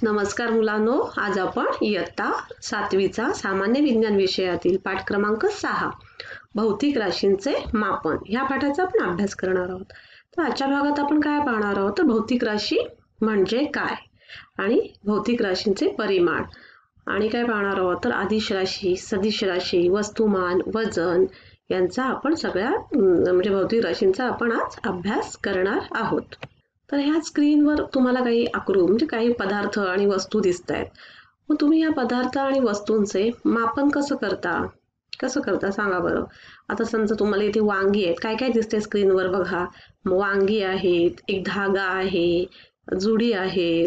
नमस्कार मुलांनो, आज आपण इयत्ता 7वीचा सामान्य विज्ञान विषयातील पाठ क्रमांक 6 भौतिक राशींचे मापन ह्या पाठाचा आपण अभ्यास करणार आहोत. तर आजच्या भागात आपण काय पाहणार आहोत तर भौतिक राशी म्हणजे काय आणि भौतिक राशींचे परिमाण आणि काय पाहणार आहोत तर अदिश राशी, सदिश राशी, वस्तुमान, वजन यांचा आपण सगळ्या म्हणजे भौतिक राशींचा आपण आज अभ्यास करणार आहोत. तर ह्या स्क्रीनवर तुम्हाला काही आकृती म्हणजे काही पदार्थ आणि वस्तू दिसत आहेत. मग तुम्ही या पदार्थ आणि वस्तूंचे मापन कसं करता सांगा बरं. आता समजा तुम्हाला इथे वांगी आहेत, काय काय दिसते स्क्रीनवर बघा. वांगी आहेत, एक धागा आहे, जुडी आहे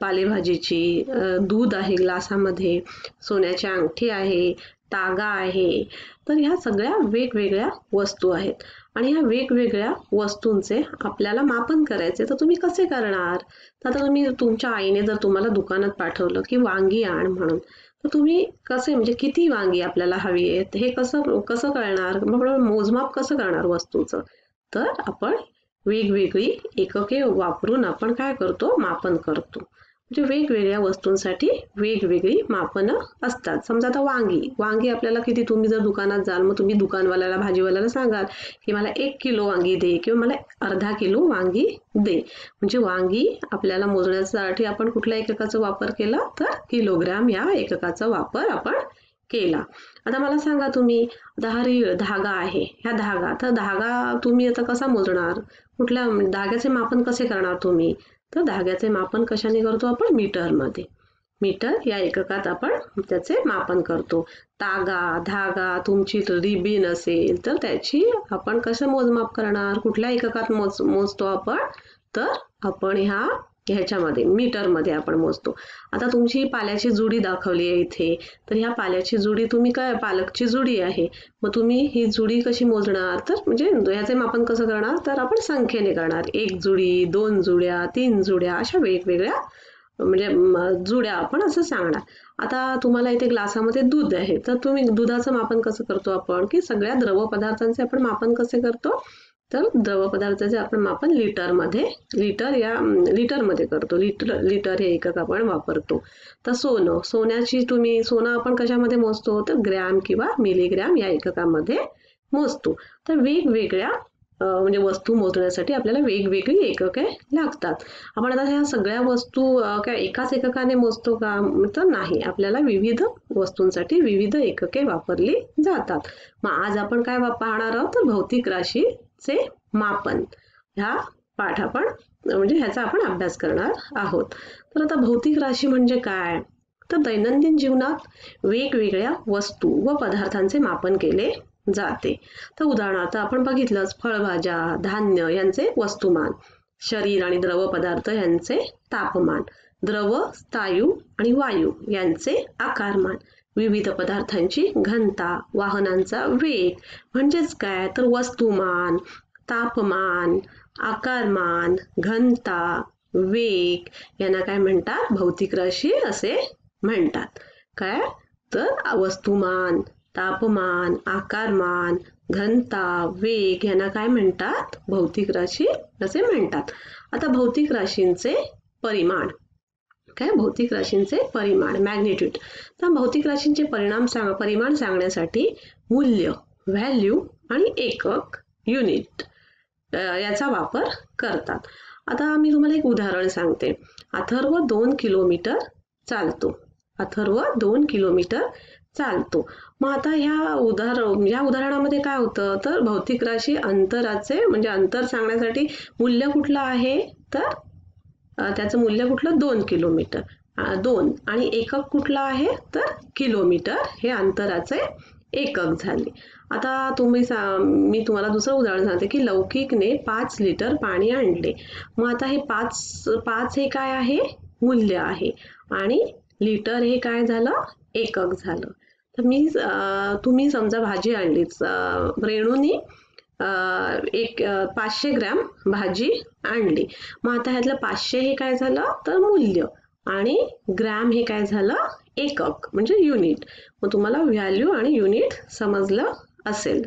पालेभाजीची, दूध आहे ग्लासामध्ये, सोन्याची अंगठी आहे, तागा आहे. तर ह्या सगळ्या वेगवेगळ्या वस्तू आहेत आणि ह्या वेगवेगळ्या वस्तूंचे आपल्याला मापन करायचे. तर तुम्ही कसे करणार. तर आता तुम्ही तुमच्या आईने जर तुम्हाला दुकानात पाठवलं की वांगी आण म्हणून, तर तुम्ही कसे म्हणजे किती वांगी आपल्याला हवी आहेत हे कसं कळणार. मग मोजमाप कसं करणार वस्तूचं. तर आपण वेगवेगळी एकके वापरून आपण काय करतो मापन करतो. म्हणजे वेगवेगळ्या वस्तूंसाठी वेगवेगळी मापनं असतात. समजा आता वांगी आपल्याला किती, तुम्ही जर दुकानात जाल मग तुम्ही दुकानवाल्याला भाजीवाल्याला सांगाल की मला 1 किलो वांगी दे किंवा मला अर्धा किलो वांगी दे. म्हणजे वांगी आपल्याला मोजण्यासाठी आपण कुठल्या एककाचा वापर केला तर किलोग्राम या एककाचा वापर आपण केला. आता मला सांगा तुम्ही धागा आहे, ह्या धागा तुम्ही आता कसा मोजणार, कुठल्या धाग्याचे मापन कसे करणार तुम्ही. तर धाग्याचे मापन कशाने करतो आपण मीटरमध्ये. मीटर या एककात आपण त्याचे मापन करतो. धागा तुमची रिबीन असेल तर त्याची आपण कसं मोजमाप करणार, कुठल्या एककात मोजतो आपण तर आपण ह्याच्यामध्ये मीटरमध्ये आपण मोजतो. आता तुमची पाल्याची जुडी दाखवली आहे इथे, तर ह्या पाल्याची जुडी तुम्ही काय पालकची जुडी आहे, मग तुम्ही ही जुडी कशी मोजणार तर म्हणजे ह्याचे मापन कसं करणार तर आपण संख्येने करणार. 1 जुडी, 2 जुड्या, 3 जुड्या अशा वेगवेगळ्या म्हणजे जुड्या आपण असं सांगणार. आता तुम्हाला इथे ग्लासामध्ये दूध आहे, तर तुम्ही दुधाचं मापन कसं करतो आपण की सगळ्या द्रव पदार्थांचे आपण मापन कसे करतो तर द्रव पदार्थाचे आपण मापन लिटरमध्ये करतो. लिटर हे एकक आपण वापरतो. तर सोनं आपण कशामध्ये मोजतो तर ग्रॅम किंवा मिलीग्रॅम या एककामध्ये मोजतो. तर वेगवेगळ्या म्हणजे वस्तू मोजण्यासाठी आपल्याला वेगवेगळी एकके लागतात. आपण आता ह्या सगळ्या वस्तू काय एकाच एककाने मोजतो का तर नाही, आपल्याला विविध वस्तूंसाठी विविध एकके वापरली जातात. मग आज आपण काय पाहणार आहोत तर भौतिक राशीचे मापन ह्या पाठ आपण म्हणजे ह्याचा आपण अभ्यास करणार आहोत. तर आता भौतिक राशी म्हणजे काय तर दैनंदिन जीवनात वेगवेगळ्या वस्तू व पदार्थांचे मापन केले जाते. तर उदाहरणार्थ आपण बघितलंच फळभाज्या, धान्य यांचे वस्तुमान, शरीर आणि द्रव पदार्थ यांचे तापमान, द्रव, स्थायू आणि वायू यांचे आकारमान, विविध पदार्थांची घनता, वाहनांचा वेग म्हणजेच काय तर वस्तुमान, तापमान, आकारमान, घनता, वेग यांना काय म्हणतात भौतिक राशी असे म्हणतात. काय तर वस्तुमान, तापमान, आकारमान, घनता, वेग यांना काय म्हणतात भौतिक राशी असे म्हणतात. आता भौतिक राशींचे परिमाण भौतिक राशींचे परिमाण मॅग्निट्यूड. तर भौतिक राशींचे परिमाण सांगण्यासाठी मूल्य, व्हॅल्यू आणि एकक, युनिट याचा वापर करतात. आता मी तुम्हाला एक उदाहरण सांगते. अथर्व 2 किलोमीटर चालतो. मग आता ह्या उदाहरणामध्ये काय होतं तर भौतिक राशी अंतराचे म्हणजे अंतर सांगण्यासाठी मूल्य कुठलं आहे तर त्याचं मूल्य कुठलं 2 किलोमीटर 2 आणि एकक कुठलं आहे तर किलोमीटर हे अंतराचे एकक झाले. आता मी तुम्हाला दुसरं उदाहरण सांगते की लौकिकने 5 लिटर पाणी आणले. मग आता हे 5 हे काय आहे मूल्य आहे आणि लिटर हे काय झालं एकक झालं. तर तुम्ही समजा भाजी आणलीच, रेणूनी 500 ग्रॅम भाजी आणली. मग आता ह्यातलं 500 हे काय झालं तर मूल्य आणि ग्रॅम हे काय झालं एकक म्हणजे युनिट. मग तुम्हाला व्हॅल्यू आणि युनिट समजलं असेल.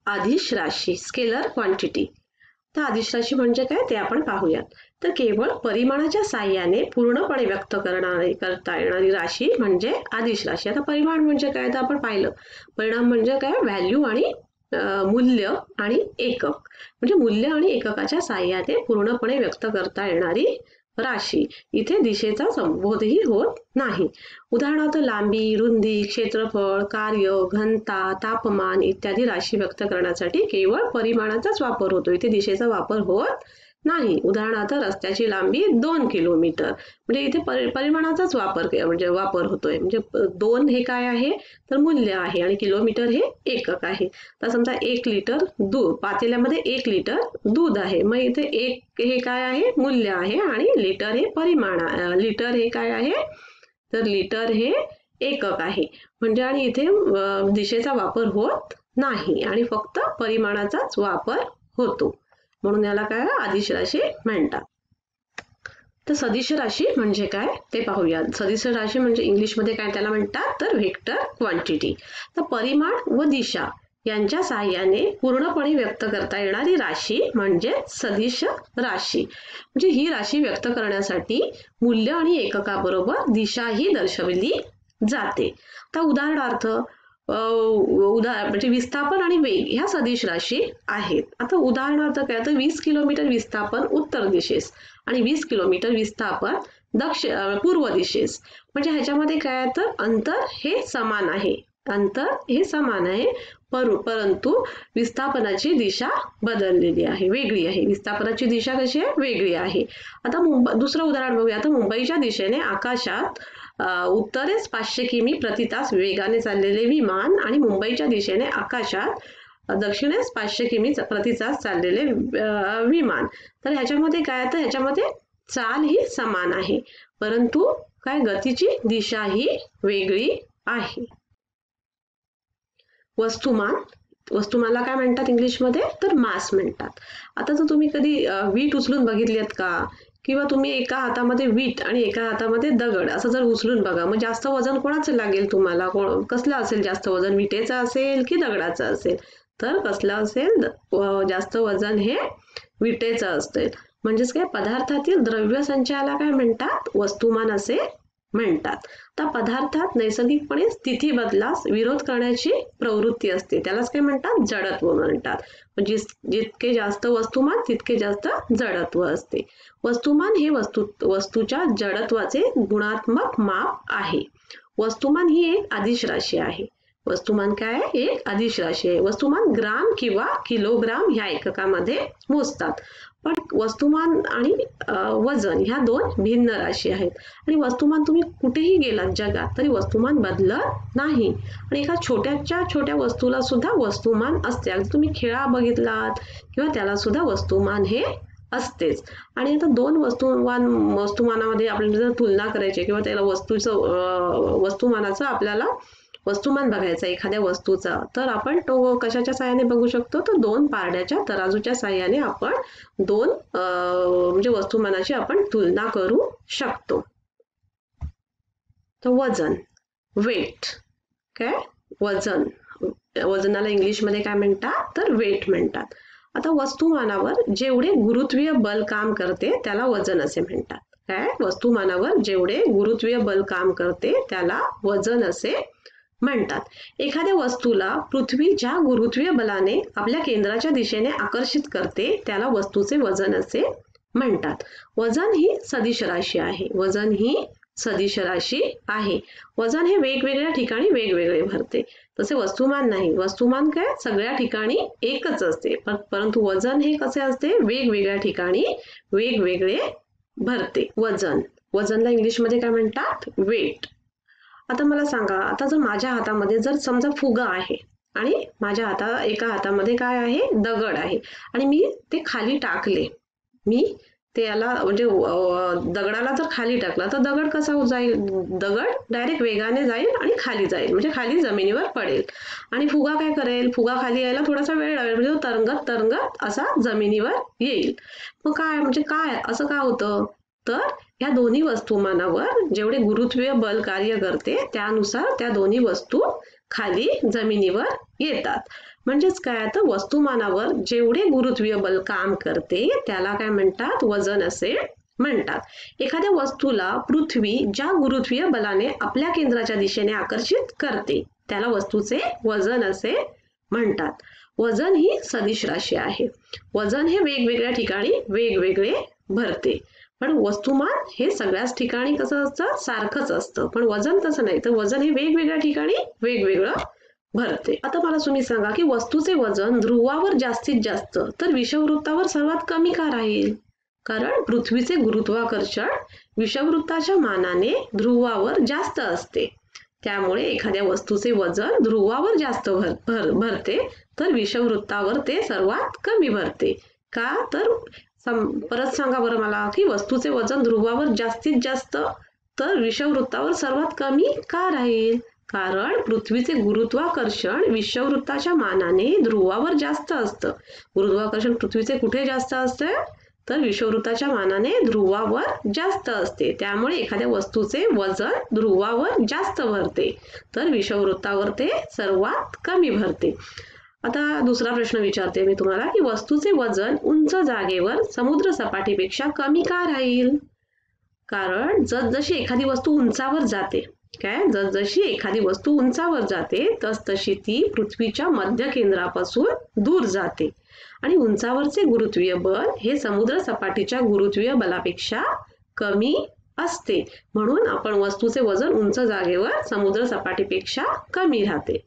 अदिश राशी स्केलर क्वांटिटी. तर अदिश राशी म्हणजे काय ते आपण पाहूयात. तर केवळ परिमाणाच्या साह्याने पूर्णपणे व्यक्त करता येणारी राशी म्हणजे अदिश राशी. आता परिमाण म्हणजे काय तर आपण पाहिलं. परिणाम म्हणजे काय व्हॅल्यू आणि मूल्य आणि एकक, म्हणजे मूल्य आणि एककाच्या साह्याने पूर्णपणे व्यक्त करता येणारी राशी. इथे दिशेचा संबोधही होत नाही. उदाहरणार्थ लांबी, रुंदी, क्षेत्रफळ, कार्य, घनता, तापमान इत्यादी राशी व्यक्त करण्यासाठी केवळ परिमाणाचाच वापर होतो. इथे दिशेचा वापर होत नाही. उदाहरणार्थ रस्त्याची लांबी 2 किलोमीटर, म्हणजे इथे परिमाणाचाच वापर होतोय. म्हणजे 2 हे काय आहे तर मूल्य आहे आणि किलोमीटर हे एकक आहे. तर समजा 1 लिटर दूध, पातेल्यामध्ये 1 लिटर दूध आहे, मग इथे 1 हे काय आहे मूल्य आहे आणि लिटर हे लिटर हे काय आहे तर लिटर हे एकक आहे. म्हणजे आणि इथे दिशेचा वापर होत नाही आणि फक्त परिमाणाचाच वापर होतो, म्हणून याला काय अदिश राशी म्हणतात. तर सदिश राशी म्हणजे काय ते पाहूया. सदिश राशी म्हणजे इंग्लिशमध्ये काय त्याला म्हणतात तर व्हेक्टर क्वांटिटी. तर परिमाण व दिशा यांच्या साहाय्याने पूर्णपणे व्यक्त करता येणारी राशी म्हणजे सदिश राशी. म्हणजे ही राशी व्यक्त करण्यासाठी मूल्य आणि एककाबरोबर दिशा ही दर्शवली जाते. तर उदाहरणार्थ म्हणजे विस्थापन आणि वेग ह्या सदिश राशी आहेत. आता उदाहरणार्थ काय तर 20 किलोमीटर विस्थापन उत्तर दिशेस आणि 20 किलोमीटर विस्थापन पूर्व दिशेस. म्हणजे ह्याच्यामध्ये काय तर अंतर हे समान आहे, परंतु विस्थापनाची दिशा बदललेली आहे, वेगळी आहे. विस्थापनाची दिशा कशी आहे वेगळी आहे. आता दुसरं उदाहरण बघूया. आता मुंबईच्या दिशेने आकाशात उत्तरेस 500 किमी प्रति तास वेगाने चाललेले विमान आणि मुंबईच्या दिशेने आकाशात दक्षिणेस 500 किमी प्रति तास चाललेले विमान. तर ह्याच्यामध्ये काय तर ह्याच्यामध्ये चाल ही समान आहे, परंतु काय गतीची दिशा ही वेगळी आहे. वस्तुमानला काय म्हणतात इंग्लिशमध्ये तर मास म्हणतात. आता जर तुम्ही कधी वीट उचलून बघितलीत का, किंवा तुम्ही एका हातामध्ये वीट आणि एका हातामध्ये दगड असं जर उचलून बघा, मग जास्त वजन कोणाचं लागेल तुम्हाला, कसलं असेल जास्त वजन, विटेचं असेल की दगडाचं असेल, तर कसलं असेल जास्त वजन हे विटेचं असेल. म्हणजेच काय पदार्थातील द्रव्य संचयाला काय म्हणतात वस्तुमान असे म्हणतात. तर पदार्थात नैसर्गिकपणे स्थिती बदलास विरोध करण्याची प्रवृत्ती असते, त्यालाच काय म्हणतात जडत्व म्हणतात. म्हणजे जितके जास्त वस्तुमान तितके जास्त जडत्व असते. वस्तुमान हे वस्तूच्या जडत्वाचे गुणात्मक माप आहे. वस्तुमान ही एक अदिश राशी आहे. वस्तुमान काय एक अदिश राशी आहे. वस्तुमान ग्राम किंवा किलोग्राम ह्या एककामध्ये मोजतात, पण वस्तुमान आणि वजन ह्या दोन भिन्न राशी आहेत. आणि वस्तुमान तुम्ही कुठेही गेलात जगात तरी वस्तुमान बदलत नाही, आणि एका छोट्या वस्तूला सुद्धा वस्तुमान असते. अगदी तुम्ही खेळा बघितलात किंवा त्याला सुद्धा वस्तुमान हे असतेच. आणि आता दोन वस्तुमानामध्ये आपल्याला जर तुलना करायची किंवा त्याला वस्तुमानाचं आपल्याला वस्तुमान बघायचा एखाद्या वस्तूचा, तर आपण तो कशाच्या साहाय्याने बघू शकतो तर 2 पारड्याच्या तराजूच्या साहाय्याने आपण म्हणजे वस्तुमानाची आपण तुलना करू शकतो. तर वजन वेट काय वजनाला इंग्लिशमध्ये काय म्हणतात तर वेट म्हणतात. आता वस्तुमानावर जेवढे गुरुत्वीय बल काम करते त्याला वजन असे म्हणतात. काय वस्तुमानावर जेवढे गुरुत्वीय बल काम करते त्याला वजन असे म्हणतात. एखाद्या वस्तूला पृथ्वी ज्या गुरुत्वीय बलाने आपल्या केंद्राच्या दिशेने आकर्षित करते त्याला वस्तूचे वजन असे म्हणतात. वजन ही सदिश राशी आहे. वजन हे वेगवेगळ्या ठिकाणी वेगवेगळे भरते, तसे वस्तुमान नाही. वस्तुमान काय सगळ्या ठिकाणी एकच असते, परंतु वजन हे कसे असते वेगवेगळ्या ठिकाणी वेगवेगळे भरते. वजनला इंग्लिशमध्ये काय म्हणतात वेट. आता मला सांगा, आता जर माझ्या हातामध्ये जर समजा फुगा आहे आणि माझ्या एका हातामध्ये काय आहे दगड आहे आणि मी ते खाली टाकले, मी त्याला म्हणजे दगडाला जर खाली टाकला तर दगड कसा जाईल, दगड डायरेक्ट वेगाने जाईल आणि खाली जाईल, म्हणजे खाली जमिनीवर पडेल. आणि फुगा काय करेल, फुगा खाली यायला थोडासा वेळ लागेल, म्हणजे तो तरंगत असा जमिनीवर येईल. मग काय म्हणजे काय असं का होतं तर ह्या दोन्ही वस्तुमानावर जेवढे गुरुत्वीय बल कार्य करते त्यानुसार त्या दोन्ही वस्तू खाली जमिनीवर येतात. म्हणजेच काय, तर वस्तुमानावर जेवढे गुरुत्वीय बल काम करते त्याला काय म्हणतात, वजन असे म्हणतात. एखाद्या वस्तूला पृथ्वी ज्या गुरुत्वीय बलाने आपल्या केंद्राच्या दिशेने आकर्षित करते त्याला वस्तूचे वजन असे म्हणतात. वजन ही सदिश राशी आहे. वजन हे वेगवेगळ्या ठिकाणी वेगवेगळे भरते, पण वस्तुमान हे सगळ्याच ठिकाणी कसं असतं, सारखंच असतं. पण वजन तसं नाही, तर वजन हे वेगवेगळ्या ठिकाणी वेगवेगळं भरते. आता मला तुम्ही सांगा की वस्तूचे वजन ध्रुवावर जास्तीत जास्त तर विषुववृत्तावर सर्वात कमी का राहील? कारण पृथ्वीचे गुरुत्वाकर्षण विषुववृत्ताच्या मानाने ध्रुवावर जास्त असते. त्यामुळे एखाद्या वस्तूचे वजन ध्रुवावर जास्त भरते तर विषुववृत्तावर ते सर्वात कमी भरते. का, तर परत सांगा बरं मला की वस्तूचे वजन ध्रुवावर जास्तीत जास्त तर विषुववृत्तावर सर्वात कमी का राहील? कारण पृथ्वीचे गुरुत्वाकर्षण विषुववृत्ताच्या मानाने ध्रुवावर जास्त असतं. गुरुत्वाकर्षण पृथ्वीचे कुठे जास्त असते, तर विषुववृत्ताच्या मानाने ध्रुवावर जास्त असते. त्यामुळे एखाद्या वस्तूचे वजन ध्रुवावर जास्त भरते तर विषुववृत्तावर ते सर्वात कमी भरते. आता दुसरा प्रश्न विचारते मी तुम्हाला की वस्तूचे वजन उंच जागेवर समुद्र सपाटीपेक्षा कमी का राहील? कारण जसजशी एखादी वस्तू उंचावर जाते जसजशी एखादी वस्तू उंचावर जाते तसतशी ती पृथ्वीच्या मध्य केंद्रापासून दूर जाते आणि उंचावरचे गुरुत्वीय बल हे समुद्र सपाटीच्या गुरुत्वीय बलापेक्षा कमी असते. म्हणून आपण वस्तूचे वजन उंच जागेवर समुद्र सपाटीपेक्षा कमी राहते.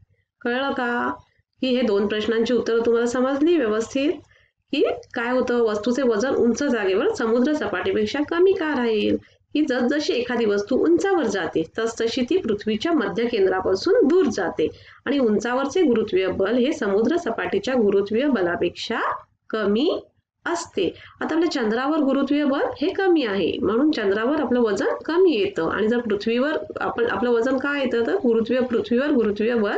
कळलं का की हे दोन प्रश्नांची उत्तरं तुम्हाला समजली व्यवस्थित? की काय होतं, वस्तूचे वजन उंच जागेवर समुद्र सपाटीपेक्षा कमी का राहील? की जसजशी एखादी वस्तू उंचावर जाते तसतशी ती पृथ्वीच्या मध्य केंद्रापासून दूर जाते आणि उंचावरचे गुरुत्वीय बल हे समुद्र सपाटीच्या गुरुत्वीय बलापेक्षा कमी असते. आता आपल्या चंद्रावर गुरुत्वीय बल हे कमी आहे म्हणून चंद्रावर आपलं वजन कमी येतं आणि जर पृथ्वीवर आपलं वजन काय येतं, तर पृथ्वीवर गुरुत्वीय बल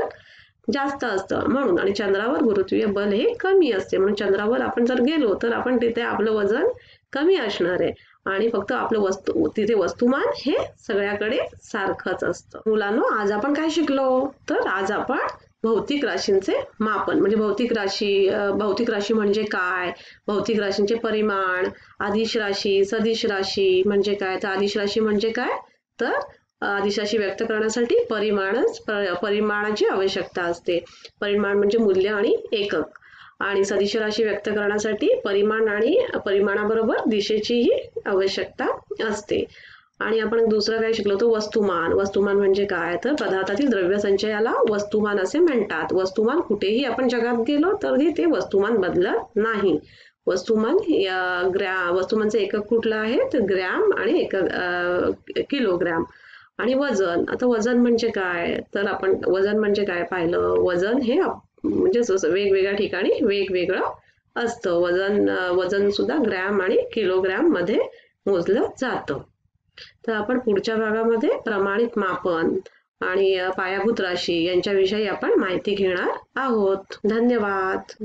जास्त असतं म्हणून, आणि चंद्रावर गुरुत्वीय बल हे कमी असते म्हणून चंद्रावर आपण जर गेलो तर आपण तिथे आपलं वजन कमी असणार आहे आणि फक्त आपलं तिथे वस्तुमान हे सगळ्याकडे सारखंच असतं. मुलांनो, आज आपण काय शिकलो, तर आज आपण भौतिक राशींचे मापन म्हणजे भौतिक राशी म्हणजे काय, भौतिक राशींचे परिमाण, आदिश राशी, सदिश राशी म्हणजे काय, तर आदिश राशी म्हणजे काय, तर आदिश राशी व्यक्त करण्यासाठी परिमाणाची आवश्यकता असते. परिमाण म्हणजे मूल्य आणि एकक, आणि सदिश राशी व्यक्त करण्यासाठी परिमाण आणि परिमाणाबरोबर दिशेचीही आवश्यकता असते. आणि आपण दुसरं काय शिकलो, तो वस्तुमान. वस्तुमान म्हणजे काय, तर पदार्थातील द्रव्य संचयाला वस्तुमान असे म्हणतात. वस्तुमान कुठेही आपण जगात गेलो तरी ते वस्तुमान बदलत नाही. वस्तुमानचे एकक कुठलं आहे, तर ग्रॅम आणि किलोग्रॅम. आणि वजन, आता वजन म्हणजे काय, तर आपण वजन म्हणजे काय पाहिलं, वजन हे म्हणजे वेगवेगळ्या ठिकाणी वेगवेगळं असतं. वजन सुद्धा ग्रॅम आणि किलोग्रॅम मध्ये मोजलं जातं. तर आपण पुढच्या भागामध्ये प्रमाणित मापन आणि पायाभूत राशी यांच्याविषयी आपण माहिती घेणार आहोत. धन्यवाद.